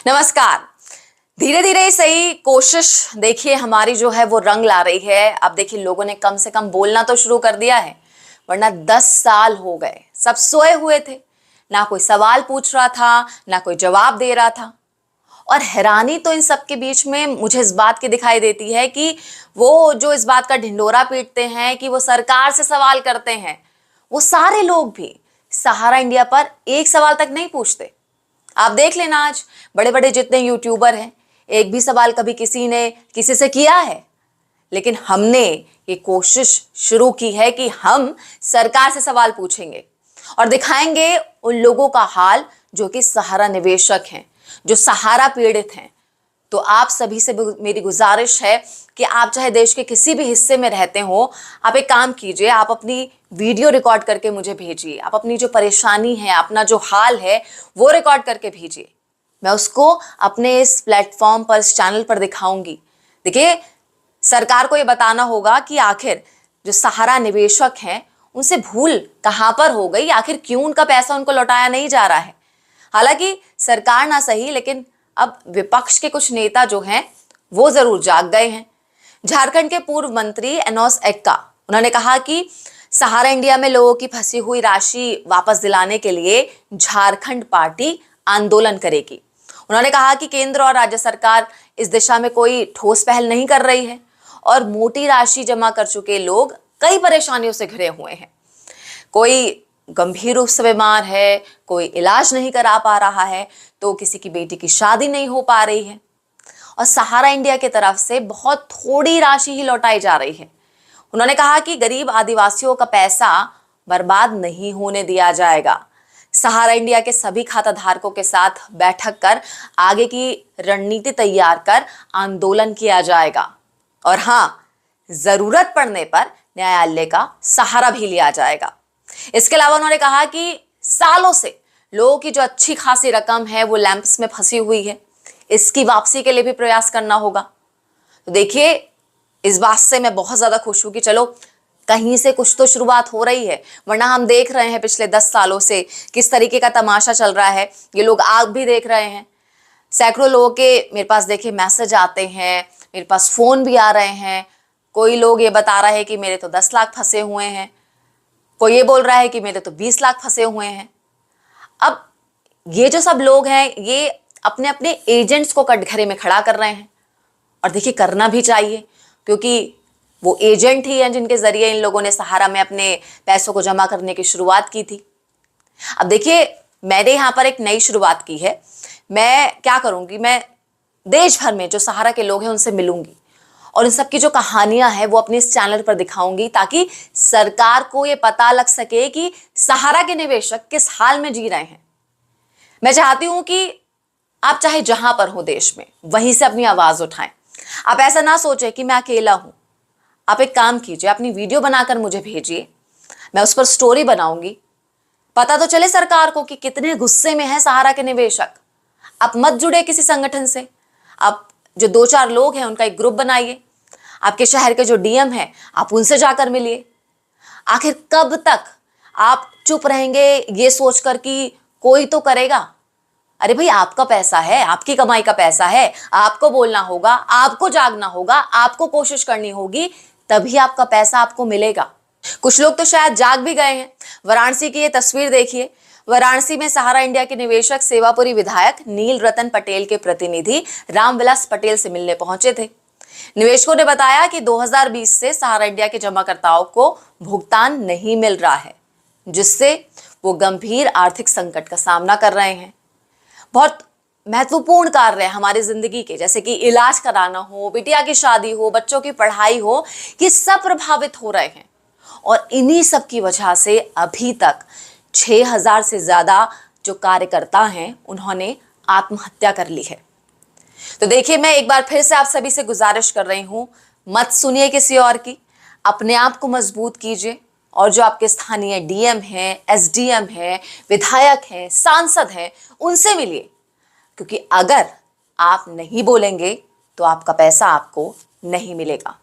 नमस्कार। धीरे धीरे सही कोशिश देखिए हमारी जो है वो रंग ला रही है। अब देखिए लोगों ने कम से कम बोलना तो शुरू कर दिया है, वरना 10 साल हो गए सब सोए हुए थे। ना कोई सवाल पूछ रहा था, ना कोई जवाब दे रहा था। और हैरानी तो इन सब के बीच में मुझे इस बात की दिखाई देती है कि वो जो इस बात का ढिंढोरा पीटते हैं कि वो सरकार से सवाल करते हैं, वो सारे लोग भी सहारा इंडिया पर एक सवाल तक नहीं पूछते। आप देख लेना, आज बड़े बड़े जितने यूट्यूबर हैं, एक भी सवाल कभी किसी ने किसी से किया है? लेकिन हमने ये कोशिश शुरू की है कि हम सरकार से सवाल पूछेंगे और दिखाएंगे उन लोगों का हाल जो कि सहारा निवेशक हैं, जो सहारा पीड़ित हैं। तो आप सभी से मेरी गुजारिश है कि आप चाहे देश के किसी भी हिस्से में रहते हो, आप एक काम कीजिए, आप अपनी वीडियो रिकॉर्ड करके मुझे भेजिए। आप अपनी जो परेशानी है, अपना जो हाल है, वो रिकॉर्ड करके भेजिए। मैं उसको अपने इस प्लेटफॉर्म पर, इस चैनल पर दिखाऊंगी। देखिए, सरकार को ये बताना होगा कि आखिर जो सहारा निवेशक हैं उनसे भूल कहां पर हो गई, आखिर क्यों उनका पैसा उनको लौटाया नहीं जा रहा है। हालांकि सरकार ना सही, लेकिन अब विपक्ष के कुछ नेता जो हैं वो जरूर जाग गए हैं। झारखंड के पूर्व मंत्री एनोस एक्का, उन्होंने कहा कि सहारा इंडिया में लोगों की फंसी हुई राशि वापस दिलाने के लिए झारखंड पार्टी आंदोलन करेगी। उन्होंने कहा कि केंद्र और राज्य सरकार इस दिशा में कोई ठोस पहल नहीं कर रही है और मोटी राशि जमा कर चुके लोग कई परेशानियों से घिरे हुए हैं। कोई गंभीर रूप से बीमार है, कोई इलाज नहीं करा पा रहा है, तो किसी की बेटी की शादी नहीं हो पा रही है और सहारा इंडिया की तरफ से बहुत थोड़ी राशि ही लौटाई जा रही है। उन्होंने कहा कि गरीब आदिवासियों का पैसा बर्बाद नहीं होने दिया जाएगा। सहारा इंडिया के सभी खाता धारकों के साथ बैठक कर आगे की रणनीति तैयार कर आंदोलन किया जाएगा और हाँ, जरूरत पड़ने पर न्यायालय का सहारा भी लिया जाएगा। इसके अलावा उन्होंने कहा कि सालों से लोगों की जो अच्छी खासी रकम है वो लैंप्स में फंसी हुई है, इसकी वापसी के लिए भी प्रयास करना होगा। तो देखिए, इस बात से मैं बहुत ज्यादा खुश हूं कि चलो कहीं से कुछ तो शुरुआत हो रही है, वरना हम देख रहे हैं पिछले 10 सालों से किस तरीके का तमाशा चल रहा है। ये लोग आप भी देख रहे हैं। सैकड़ों लोगों के मेरे पास देखिए मैसेज आते हैं, मेरे पास फोन भी आ रहे हैं। कोई लोग ये बता रहा है कि मेरे तो 10 लाख फंसे हुए हैं, कोई ये बोल रहा है कि मेरे तो 20 लाख फंसे हुए हैं। अब ये जो सब लोग हैं ये अपने अपने एजेंट्स को कटघरे में खड़ा कर रहे हैं और देखिए करना भी चाहिए, क्योंकि वो एजेंट ही हैं जिनके जरिए इन लोगों ने सहारा में अपने पैसों को जमा करने की शुरुआत की थी। अब देखिए, मैंने यहाँ पर एक नई शुरुआत की है। मैं क्या करूंगी, मैं देश भर में जो सहारा के लोग हैं उनसे मिलूंगी और इन सब की जो कहानियां हैं वो अपने इस चैनल पर दिखाऊंगी, ताकि सरकार को ये पता लग सके कि सहारा के निवेशक किस हाल में जी रहे हैं। मैं चाहती हूं कि आप चाहे जहां पर हो देश में, वहीं से अपनी आवाज उठाएं। आप ऐसा ना सोचें कि मैं अकेला हूं। आप एक काम कीजिए, अपनी वीडियो बनाकर मुझे भेजिए, मैं उस पर स्टोरी बनाऊंगी। पता तो चले सरकार को कि कितने गुस्से में है सहारा के निवेशक। आप मत जुड़े किसी संगठन से, आप जो 2-4 लोग हैं उनका एक ग्रुप बनाइए। आपके शहर के जो डीएम हैं आप उनसे जाकर मिलिए। आखिर कब तक आप चुप रहेंगे ये सोचकर कि कोई तो करेगा? अरे भाई, आपका पैसा है, आपकी कमाई का पैसा है, आपको बोलना होगा, आपको जागना होगा, आपको कोशिश करनी होगी, तभी आपका पैसा आपको मिलेगा। कुछ लोग तो शायद जाग भी गए हैं। वाराणसी की ये तस्वीर देखिए। वाराणसी में सहारा इंडिया के निवेशक सेवापुरी विधायक नील रतन पटेल के प्रतिनिधि रामविलास पटेल से मिलने पहुंचे थे। निवेशकों ने बताया कि 2020 से सहारा इंडिया के जमाकर्ताओं को भुगतान नहीं मिल रहा है, जिससे वो गंभीर आर्थिक संकट का सामना कर रहे हैं। बहुत महत्वपूर्ण कार्य है हमारी जिंदगी के, जैसे कि इलाज कराना हो, बिटिया की शादी हो, बच्चों की पढ़ाई हो, ये सब प्रभावित हो रहे हैं और इन्हीं सब की वजह से अभी तक 6000 से ज्यादा जो कार्यकर्ता हैं उन्होंने आत्महत्या कर ली है। तो देखिए, मैं एक बार फिर से आप सभी से गुजारिश कर रही हूं, मत सुनिए किसी और की, अपने आप को मजबूत कीजिए और जो आपके स्थानीय डीएम हैं, एसडीएम हैं, विधायक हैं, सांसद हैं, उनसे मिलिए, क्योंकि अगर आप नहीं बोलेंगे तो आपका पैसा आपको नहीं मिलेगा।